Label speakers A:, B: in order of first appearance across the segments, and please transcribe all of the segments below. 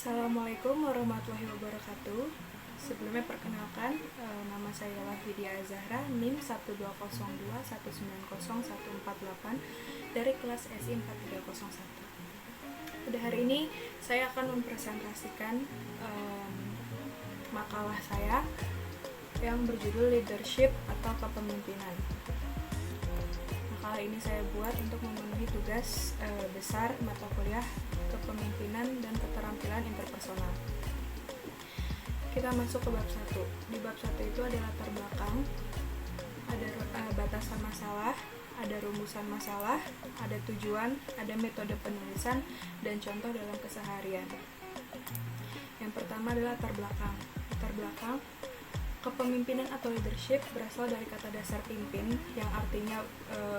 A: Assalamualaikum warahmatullahi wabarakatuh. Sebelumnya perkenalkan, nama saya Wahidia Azahra, NIM 12021901488 dari kelas SI 4301. Pada hari ini saya akan mempresentasikan makalah saya yang berjudul Leadership atau Kepemimpinan. Makalah ini saya buat untuk memenuhi tugas besar mata kuliah Kepemimpinan dan Keterampilan Interpersonal. Kita masuk ke bab 1. Di bab 1 itu ada latar belakang, ada batasan masalah, ada rumusan masalah, ada tujuan, ada metode penulisan, dan contoh dalam keseharian. Yang pertama adalah latar belakang. Latar belakang, kepemimpinan atau leadership berasal dari kata dasar pimpin yang artinya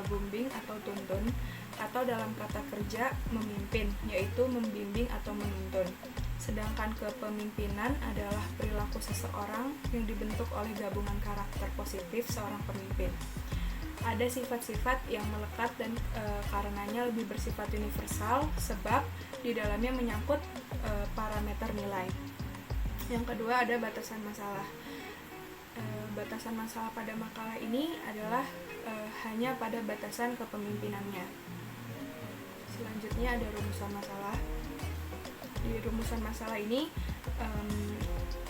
A: bimbing atau tuntun, atau dalam kata kerja memimpin, yaitu membimbing atau menuntun. Sedangkan kepemimpinan adalah perilaku seseorang yang dibentuk oleh gabungan karakter positif seorang pemimpin. Ada sifat-sifat yang melekat dan karenanya lebih bersifat universal sebab di dalamnya menyangkut parameter nilai. Yang kedua ada batasan masalah. Batasan masalah pada makalah ini adalah hanya pada batasan kepemimpinannya. Selanjutnya ada rumusan masalah. Di rumusan masalah ini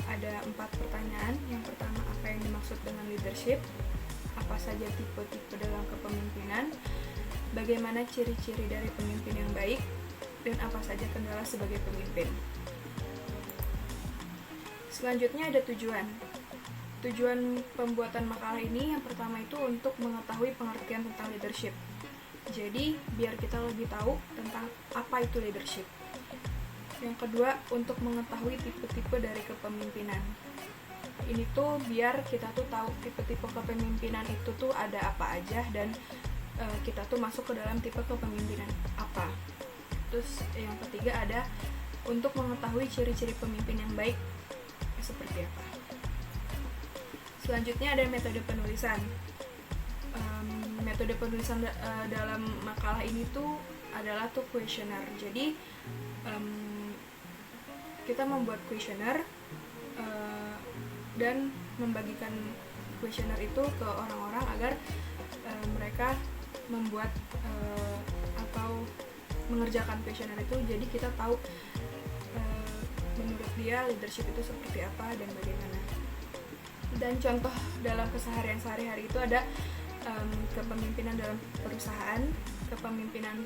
A: ada 4 pertanyaan. Yang pertama, apa yang dimaksud dengan leadership? Apa saja tipe-tipe dalam kepemimpinan? Bagaimana ciri-ciri dari pemimpin yang baik? Dan apa saja kendala sebagai pemimpin? Selanjutnya ada tujuan. Tujuan pembuatan makalah ini yang pertama itu untuk mengetahui pengertian tentang leadership. Jadi, biar kita lebih tahu tentang apa itu leadership. Yang kedua, untuk mengetahui tipe-tipe dari kepemimpinan. Ini tuh biar kita tuh tahu tipe-tipe kepemimpinan itu tuh ada apa aja dan kita tuh masuk ke dalam tipe kepemimpinan apa. Terus yang ketiga ada untuk mengetahui ciri-ciri pemimpin yang baik seperti apa. Selanjutnya ada metode penulisan. Metode penulisan dalam makalah ini tuh adalah questionnaire. Jadi kita membuat questionnaire dan membagikan questionnaire itu ke orang-orang agar mereka membuat atau mengerjakan questionnaire itu. Jadi kita tahu menurut dia leadership itu seperti apa dan bagaimana. Dan contoh dalam keseharian sehari-hari itu ada kepemimpinan dalam perusahaan, kepemimpinan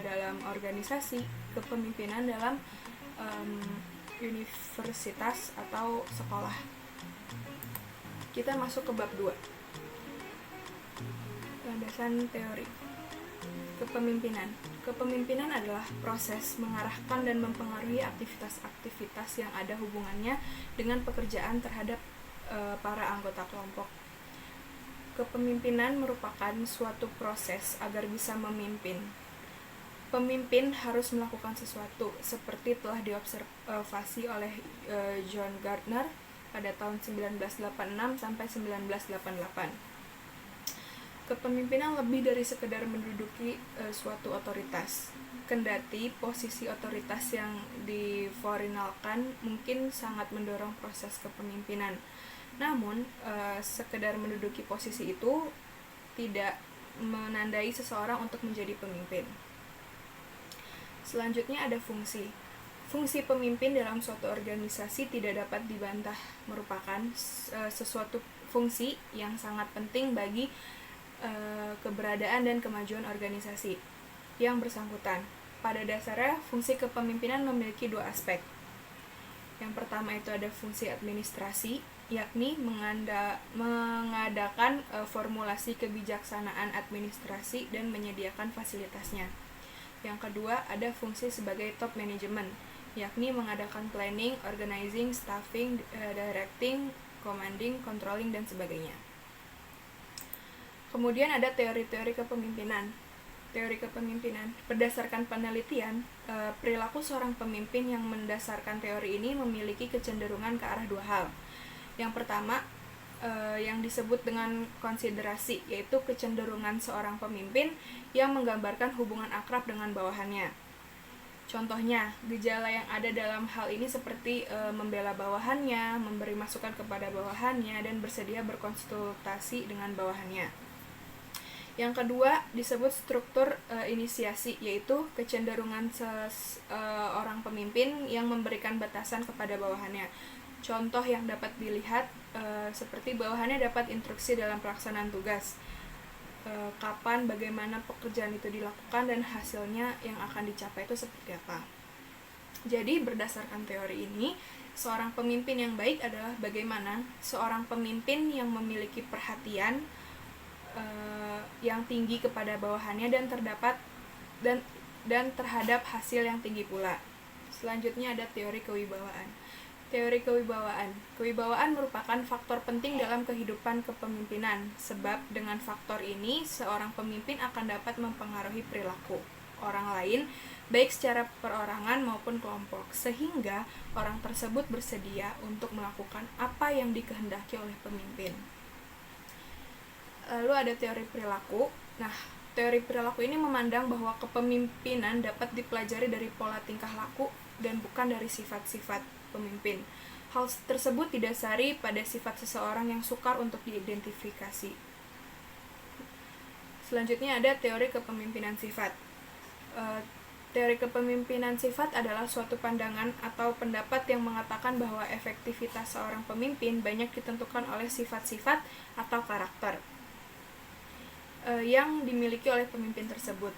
A: dalam organisasi, kepemimpinan dalam universitas atau sekolah. Kita masuk ke bab 2. Landasan teori. Kepemimpinan. Kepemimpinan adalah proses mengarahkan dan mempengaruhi aktivitas-aktivitas yang ada hubungannya dengan pekerjaan terhadap para anggota kelompok. Kepemimpinan merupakan suatu proses agar bisa memimpin. Pemimpin harus melakukan sesuatu seperti telah diobservasi oleh John Gardner pada tahun 1986 sampai 1988. Kepemimpinan lebih dari sekedar menduduki suatu otoritas. Kendati posisi otoritas yang diforinalkan mungkin sangat mendorong proses kepemimpinan. Namun, sekedar menduduki posisi itu tidak menandai seseorang untuk menjadi pemimpin. Selanjutnya ada fungsi. Fungsi pemimpin dalam suatu organisasi tidak dapat dibantah, merupakan sesuatu fungsi yang sangat penting bagi keberadaan dan kemajuan organisasi yang bersangkutan. Pada dasarnya, fungsi kepemimpinan memiliki 2 aspek. Yang pertama itu ada fungsi administrasi, yakni mengadakan formulasi kebijaksanaan administrasi dan menyediakan fasilitasnya. Yang kedua ada fungsi sebagai top management, yakni mengadakan planning, organizing, staffing, directing, commanding, controlling, dan sebagainya. Kemudian ada teori-teori kepemimpinan. Teori kepemimpinan berdasarkan penelitian, perilaku seorang pemimpin yang mendasarkan teori ini memiliki kecenderungan ke arah 2 hal. Yang pertama, yang disebut dengan konsiderasi, yaitu kecenderungan seorang pemimpin yang menggambarkan hubungan akrab dengan bawahannya. Contohnya, gejala yang ada dalam hal ini seperti membela bawahannya, memberi masukan kepada bawahannya, dan bersedia berkonsultasi dengan bawahannya. Yang kedua disebut struktur inisiasi, yaitu kecenderungan orang pemimpin yang memberikan batasan kepada bawahannya. Contoh yang dapat dilihat seperti bawahannya dapat instruksi dalam pelaksanaan tugas, kapan, bagaimana pekerjaan itu dilakukan, dan hasilnya yang akan dicapai itu seperti apa. Jadi berdasarkan teori ini, seorang pemimpin yang baik adalah bagaimana seorang pemimpin yang memiliki perhatian yang tinggi kepada bawahannya dan terhadap hasil yang tinggi pula. Selanjutnya ada teori kewibawaan. Teori kewibawaan. Kewibawaan merupakan faktor penting dalam kehidupan kepemimpinan, sebab dengan faktor ini seorang pemimpin akan dapat mempengaruhi perilaku orang lain, baik secara perorangan maupun kelompok, sehingga orang tersebut bersedia untuk melakukan apa yang dikehendaki oleh pemimpin. Lalu ada teori perilaku. Nah, teori perilaku ini memandang bahwa kepemimpinan dapat dipelajari dari pola tingkah laku dan bukan dari sifat-sifat pemimpin. Hal tersebut didasari pada sifat seseorang yang sukar untuk diidentifikasi. Selanjutnya ada teori kepemimpinan sifat. Teori kepemimpinan sifat adalah suatu pandangan atau pendapat yang mengatakan bahwa efektivitas seorang pemimpin banyak ditentukan oleh sifat-sifat atau karakter yang dimiliki oleh pemimpin tersebut.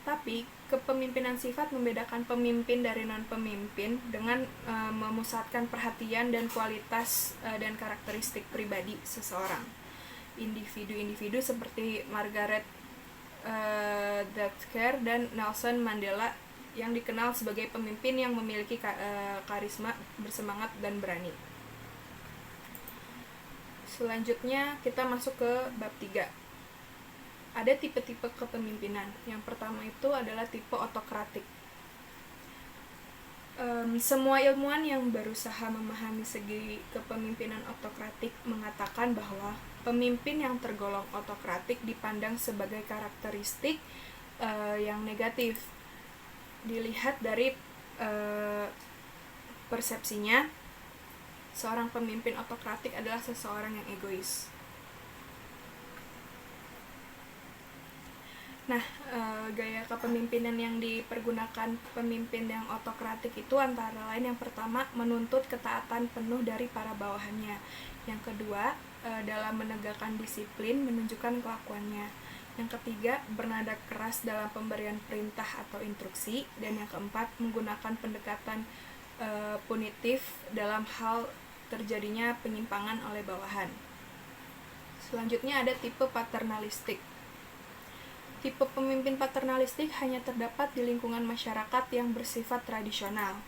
A: Tapi kepemimpinan sifat membedakan pemimpin dari non-pemimpin dengan memusatkan perhatian dan kualitas dan karakteristik pribadi seseorang. Individu-individu seperti Margaret Thatcher dan Nelson Mandela yang dikenal sebagai pemimpin yang memiliki karisma, bersemangat, dan berani. Selanjutnya kita masuk ke bab 3. Ada tipe-tipe kepemimpinan. Yang pertama itu adalah tipe otokratik. Semua ilmuwan yang berusaha memahami segi kepemimpinan otokratik mengatakan bahwa pemimpin yang tergolong otokratik dipandang sebagai karakteristik yang negatif. Dilihat dari persepsinya, seorang pemimpin otokratik adalah seseorang yang egois. Nah, gaya kepemimpinan yang dipergunakan pemimpin yang otokratik itu antara lain yang pertama, menuntut ketaatan penuh dari para bawahannya. Yang kedua, dalam menegakkan disiplin, menunjukkan kelakuannya. Yang ketiga, bernada keras dalam pemberian perintah atau instruksi. Dan yang keempat, menggunakan pendekatan punitif dalam hal terjadinya penyimpangan oleh bawahan. Selanjutnya ada tipe paternalistik. Tipe pemimpin paternalistik hanya terdapat di lingkungan masyarakat yang bersifat tradisional.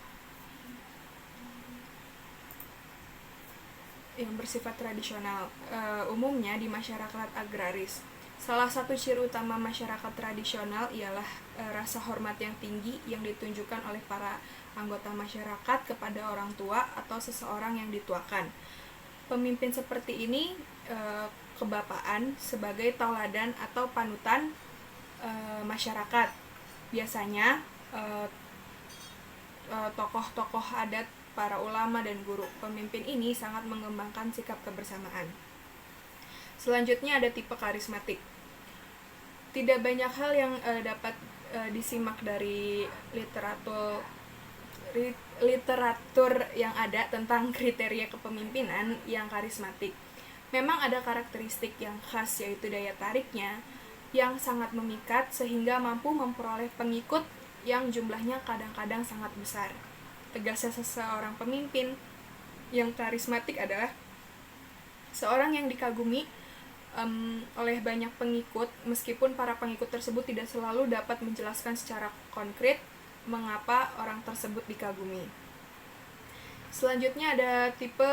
A: Umumnya di masyarakat agraris. Salah satu ciri utama masyarakat tradisional ialah rasa hormat yang tinggi yang ditunjukkan oleh para anggota masyarakat kepada orang tua atau seseorang yang dituakan. Pemimpin seperti ini kebapaan sebagai tauladan atau panutan masyarakat. Biasanya tokoh-tokoh adat, para ulama, dan guru. Pemimpin ini sangat mengembangkan sikap kebersamaan. Selanjutnya ada tipe karismatik. Tidak banyak hal yang dapat disimak dari literatur yang ada tentang kriteria kepemimpinan yang karismatik. Memang ada karakteristik yang khas, yaitu daya tariknya yang sangat memikat sehingga mampu memperoleh pengikut yang jumlahnya kadang-kadang sangat besar. Tegasnya seseorang pemimpin yang karismatik adalah seorang yang dikagumi oleh banyak pengikut, meskipun para pengikut tersebut tidak selalu dapat menjelaskan secara konkret mengapa orang tersebut dikagumi. Selanjutnya ada tipe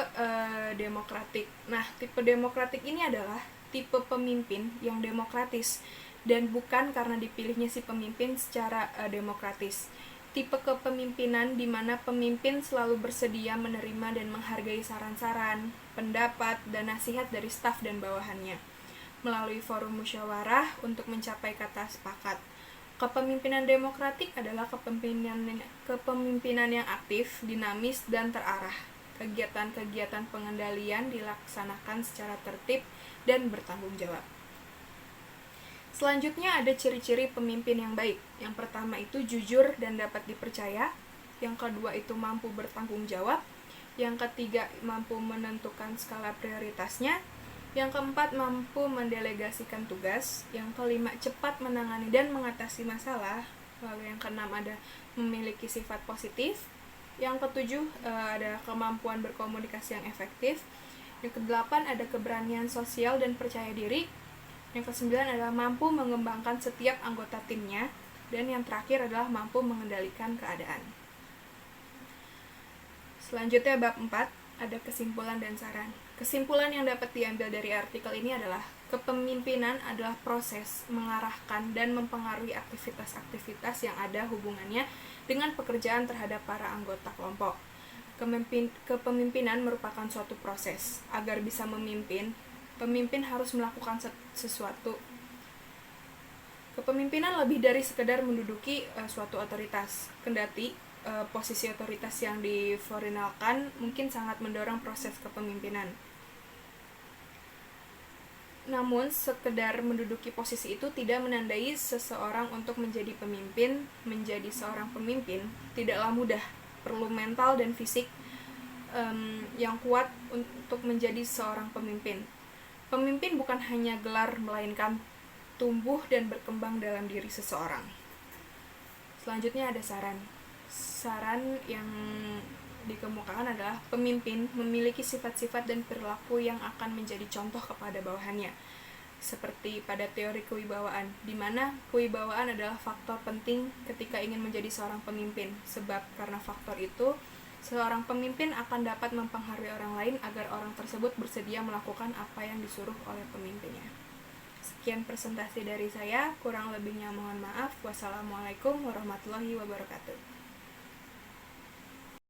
A: demokratik. Nah, tipe demokratik ini adalah tipe pemimpin yang demokratis dan bukan karena dipilihnya si pemimpin secara demokratis. Tipe kepemimpinan di mana pemimpin selalu bersedia menerima dan menghargai saran-saran, pendapat, dan nasihat dari staf dan bawahannya melalui forum musyawarah untuk mencapai kata sepakat. Kepemimpinan demokratik adalah kepemimpinan yang aktif, dinamis, dan terarah. Kegiatan-kegiatan pengendalian dilaksanakan secara tertib dan bertanggung jawab. Selanjutnya ada ciri-ciri pemimpin yang baik. Yang pertama itu jujur dan dapat dipercaya. Yang kedua itu mampu bertanggung jawab. Yang ketiga mampu menentukan skala prioritasnya. Yang keempat mampu mendelegasikan tugas. Yang kelima cepat menangani dan mengatasi masalah. Lalu yang keenam ada memiliki sifat positif. Yang ketujuh ada kemampuan berkomunikasi yang efektif. Yang kedelapan ada keberanian sosial dan percaya diri. Yang kesembilan adalah mampu mengembangkan setiap anggota timnya. Dan yang terakhir adalah mampu mengendalikan keadaan. Selanjutnya bab 4 ada kesimpulan dan saran. Kesimpulan yang dapat diambil dari artikel ini adalah kepemimpinan adalah proses mengarahkan dan mempengaruhi aktivitas-aktivitas yang ada hubungannya dengan pekerjaan terhadap para anggota kelompok. Kepemimpinan merupakan suatu proses. Agar bisa memimpin, pemimpin harus melakukan sesuatu. Kepemimpinan lebih dari sekedar menduduki suatu otoritas. Kendati posisi otoritas yang difinalkan mungkin sangat mendorong proses kepemimpinan. Namun, sekedar menduduki posisi itu tidak menandai seseorang untuk menjadi pemimpin. Menjadi seorang pemimpin tidaklah mudah, perlu mental dan fisik yang kuat untuk menjadi seorang pemimpin. Pemimpin bukan hanya gelar, melainkan tumbuh dan berkembang dalam diri seseorang. Selanjutnya ada saran. Saran yang dikemukakan adalah pemimpin memiliki sifat-sifat dan perilaku yang akan menjadi contoh kepada bawahannya, seperti pada teori kewibawaan, di mana kewibawaan adalah faktor penting ketika ingin menjadi seorang pemimpin, sebab karena faktor itu, seorang pemimpin akan dapat mempengaruhi orang lain agar orang tersebut bersedia melakukan apa yang disuruh oleh pemimpinnya. Sekian presentasi dari saya, kurang lebihnya mohon maaf. Wassalamualaikum warahmatullahi wabarakatuh.